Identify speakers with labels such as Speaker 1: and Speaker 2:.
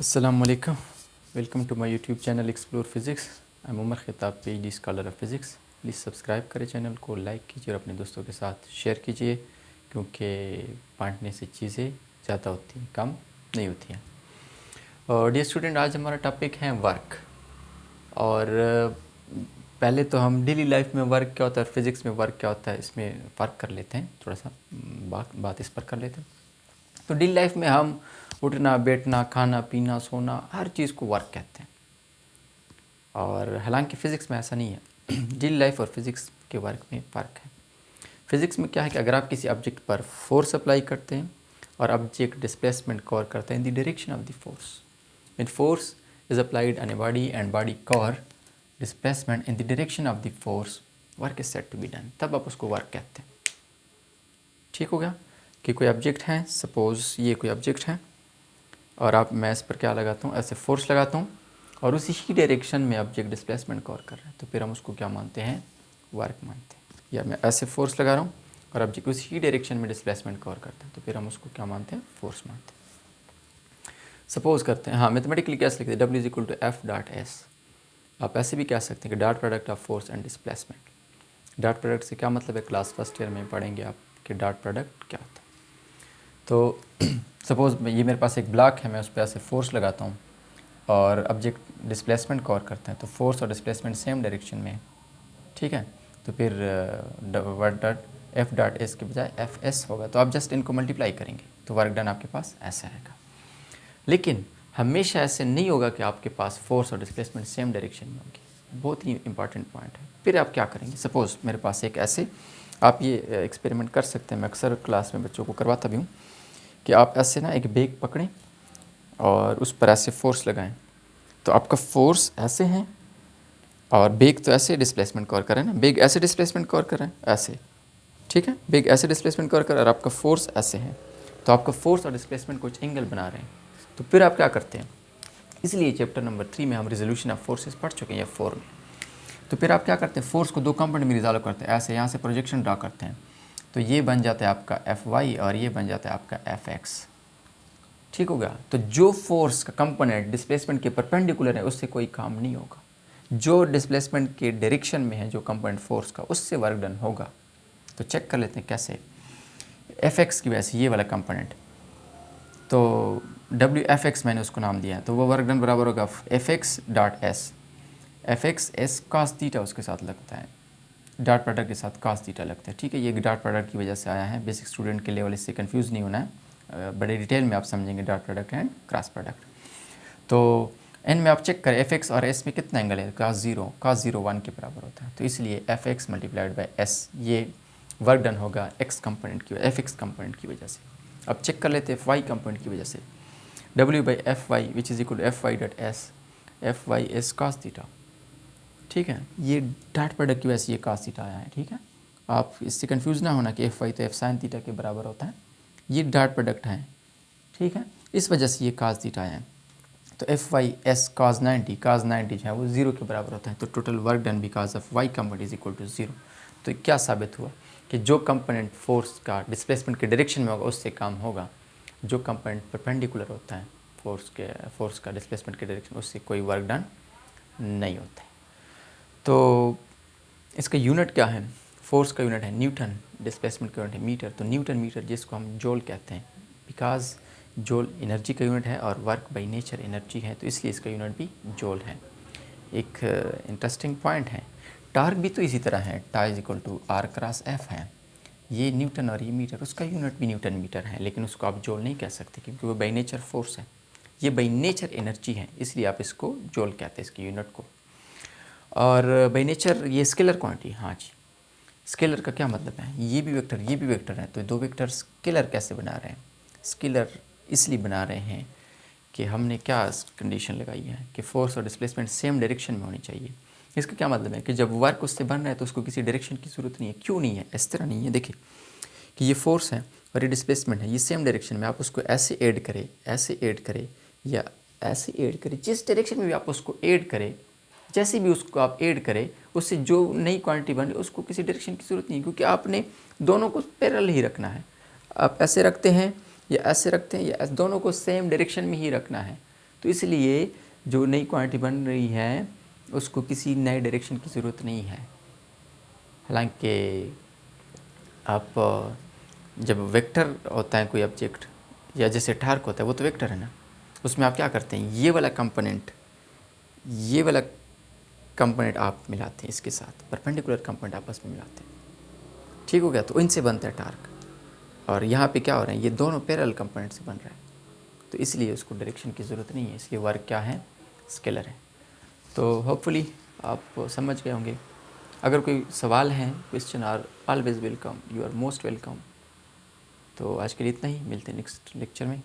Speaker 1: अस्सलाम वालेकुम, welcome to my YouTube channel Explore Physics. I am Umar Khitab, PhD scholar of physics. Please subscribe करें channel को, like कीजिए और अपने दोस्तों के साथ शेयर कीजिए, क्योंकि बांटने से चीज़ें ज़्यादा होती हैं, कम नहीं होती हैं। और डियर स्टूडेंट, आज हमारा टॉपिक है वर्क। और पहले तो हम डेली लाइफ में वर्क क्या होता है और फिज़िक्स में वर्क क्या होता है इसमें फ़र्क कर लेते हैं, थोड़ा सा बात इस पर कर लेते हैं। तो डेली लाइफ में हम उठना बैठना खाना पीना सोना हर चीज़ को वर्क कहते हैं, और हालांकि फ़िज़िक्स में ऐसा नहीं है। डेली लाइफ और फिज़िक्स के वर्क में फ़र्क है। फ़िज़िक्स में क्या है कि अगर आप किसी ऑब्जेक्ट पर फोर्स अप्लाई करते हैं और ऑब्जेक्ट डिस्प्लेसमेंट कवर करते हैं in the direction of the force, when force is applied on a body and body cover displacement in the direction of the force, work is said to be done, तब आप उसको work कहते हैं। ठीक हो गया कि कोई ऑब्जेक्ट है, सपोज़ ये कोई ऑब्जेक्ट है और आप मैं इस पर क्या लगाता हूँ, ऐसे फोर्स लगाता हूँ और उसी ही डायरेक्शन में ऑब्जेक्ट डिस्प्लेसमेंट कवर कर रहा है, तो फिर हम उसको क्या मानते हैं, वर्क मानते हैं। या मैं ऐसे फोर्स लगा रहा हूँ और ऑब्जेक्ट उसी ही डायरेक्शन में डिस्प्लेसमेंट कवर करता है, तो फिर हम उसको क्या मानते हैं, फोर्स मानते हैं। सपोज़ करते हैं, हाँ मैथमेटिकली कैसे लिखते हैं, W is equal to F dot S. आप ऐसे भी कह सकते हैं कि dot product of force and displacement. Dot product से क्या मतलब है, क्लास फर्स्ट ईयर में पढ़ेंगे आप कि डॉट प्रोडक्ट क्या होता है। तो सपोज़ ये मेरे पास एक ब्लॉक है, मैं उस पर ऐसे फोर्स लगाता हूँ और ऑब्जेक्ट डिस्प्लेसमेंट कवर करते हैं, तो फोर्स और डिस्प्लेसमेंट सेम डायरेक्शन में है। ठीक है, तो फिर work dot F dot S के बजाय एफ एस होगा, तो आप जस्ट इनको मल्टीप्लाई करेंगे तो वर्क डन आपके पास ऐसा आएगा। लेकिन हमेशा ऐसे नहीं होगा कि आपके पास फोर्स और डिस्प्लेसमेंट सेम डायरेक्शन में होगी। बहुत ही इंपॉर्टेंट पॉइंट है। फिर आप क्या करेंगे, सपोज़ मेरे पास एक ऐसे, आप ये एक्सपेरिमेंट कर सकते हैं, मैं अक्सर क्लास में बच्चों को करवाता भी हूँ, कि आप ऐसे ना एक बेग पकड़ें और उस पर ऐसे फोर्स लगाएं, तो आपका फोर्स ऐसे है और बेग तो ऐसे डिस्प्लेसमेंट कवर कर रहे हैं ना, बेग ऐसे डिस्प्लेसमेंट कवर कर रहे हैं ऐसे, ठीक है, बेग ऐसे डिस्प्लेसमेंट कवर कर रहा है और आपका फोर्स ऐसे है, तो आपका फोर्स और डिस्प्लेसमेंट कुछ एंगल बना रहे हैं। तो फिर आप क्या करते हैं, इसलिए चैप्टर नंबर 3 में हम रिजोल्यूशन ऑफ फोर्सेस पढ़ चुके हैं, या 4 में। तो फिर आप क्या करते हैं, फोर्स को दो कंपोनेंट में रिजॉल्व करते हैं, ऐसे यहाँ से प्रोजेक्शन ड्रा करते हैं, तो ये बन जाता है आपका Fy और ये बन जाता है आपका Fx। ठीक होगा, तो जो फोर्स का कंपोनेंट डिस्प्लेसमेंट के परपेंडिकुलर है उससे कोई काम नहीं होगा, जो डिस्प्लेसमेंट के डायरेक्शन में है जो कंपोनेंट फोर्स का, उससे वर्क डन होगा। तो चेक कर लेते हैं कैसे। Fx की वजह से ये वाला कंपोनेंट, तो WFX मैंने उसको नाम दिया है, तो वो वर्क डन बराबर होगा Fx dot S. Fx S cos theta उसके साथ लगता है, डॉट प्रोडक्ट के साथ कॉस थीटा लगता है। ठीक है, ये डॉट प्रोडक्ट की वजह से आया है, बेसिक स्टूडेंट के लेवल, इससे कंफ्यूज नहीं होना है, बड़े डिटेल में आप समझेंगे dot product and cross product. तो एन में आप चेक करें Fx और एस में कितना एंगल है, cos 0 1 के बराबर होता है, तो इसलिए Fx मल्टीप्लाइड बाई एस, ये वर्क डन होगा x कंपोनेंट की, Fx कंपोनेंट की वजह से। अब चेक कर लेते हैं Fy कंपोनेंट की वजह से, W by Fy which is equal to Fy dot S, Fy S cos theta. ठीक है, ये डॉट प्रोडक्ट की वजह से ये cos थीटा आया है। ठीक है, आप इससे कंफ्यूज ना होना कि Fy तो F sin थीटा के बराबर होता है, ये डॉट प्रोडक्ट है। ठीक है, इस वजह से ये cos थीटा आया है। तो Fy एस cos 90 जो है वो 0 के बराबर होता है, तो total work done because of y component is equal to 0। तो क्या साबित हुआ कि जो कंपोनेंट फोर्स का डिस्प्लेसमेंट के डायरेक्शन में होगा उससे काम होगा, जो कंपोनेंट परपेंडिकुलर होता है फोर्स का डिस्प्लेसमेंट के डायरेक्शन, उससे कोई वर्क डन नहीं होता है। तो इसका यूनिट क्या है, फोर्स का यूनिट है न्यूटन, डिस्प्लेसमेंट का यूनिट है मीटर। तो न्यूटन मीटर जिसको हम जूल कहते हैं, बिकॉज जूल एनर्जी का यूनिट है और वर्क बाय नेचर एनर्जी है, तो इसलिए इसका यूनिट भी जूल है। एक इंटरेस्टिंग पॉइंट है, टार्क भी तो इसी तरह है, tau is equal to R cross F है। ये न्यूटन और ये मीटर, उसका यूनिट भी न्यूटन मीटर है, लेकिन उसको आप जूल नहीं कह सकते क्योंकि वो बाय नेचर फोर्स है, ये बाय नेचर एनर्जी है, इसलिए आप इसको जूल कहते हैं, इसके यूनिट को। और बाय नेचर ये स्केलर क्वांटिटी, हाँ जी, स्केलर का क्या मतलब है, ये भी वेक्टर है, तो दो वेक्टर स्केलर कैसे बना रहे हैं, स्केलर इसलिए बना रहे हैं कि हमने क्या कंडीशन लगाई है कि फोर्स और डिस्प्लेसमेंट सेम डायरेक्शन में होनी चाहिए। इसका क्या मतलब है कि जब वर्क उससे बन रहा है तो उसको किसी डायरेक्शन की ज़रूरत नहीं है। क्यों नहीं है, इस तरह नहीं है, देखिए कि ये फोर्स है और ये डिस्प्लेसमेंट है, ये सेम डायरेक्शन में, आप उसको ऐसे ऐड करें या ऐसे ऐड करें, जिस डायरेक्शन में भी आप उसको ऐड करें, जैसे भी उसको आप ऐड करें, उससे जो नई क्वांटिटी बन रही है उसको किसी डायरेक्शन की ज़रूरत नहीं है, क्योंकि आपने दोनों को पैरेलल ही रखना है। आप ऐसे रखते हैं या ऐसे रखते हैं या दोनों को सेम डायरेक्शन में ही रखना है, तो इसलिए जो नई क्वांटिटी बन रही है उसको किसी नए डायरेक्शन की ज़रूरत नहीं है। हालांकि आप जब वेक्टर होता है कोई ऑब्जेक्ट या जैसे टार्क होता है वो तो वेक्टर है ना, उसमें आप क्या करते हैं, ये वाला कंपोनेंट आप मिलाते हैं इसके साथ, परपेंडिकुलर कंपोनेंट आपस में मिलाते हैं, ठीक हो गया। तो इनसे बनता है टार्क। और यहाँ पे क्या हो रहा है, ये दोनों पैरेलल कंपोनेंट से बन रहा है, तो इसलिए उसको डायरेक्शन की ज़रूरत नहीं है, इसलिए वर्क क्या है, स्केलर है। तो होपफुली आप समझ गए होंगे। अगर कोई सवाल है, question are always welcome, you are most welcome. तो आज के लिए इतना ही, मिलते हैं नेक्स्ट लेक्चर में।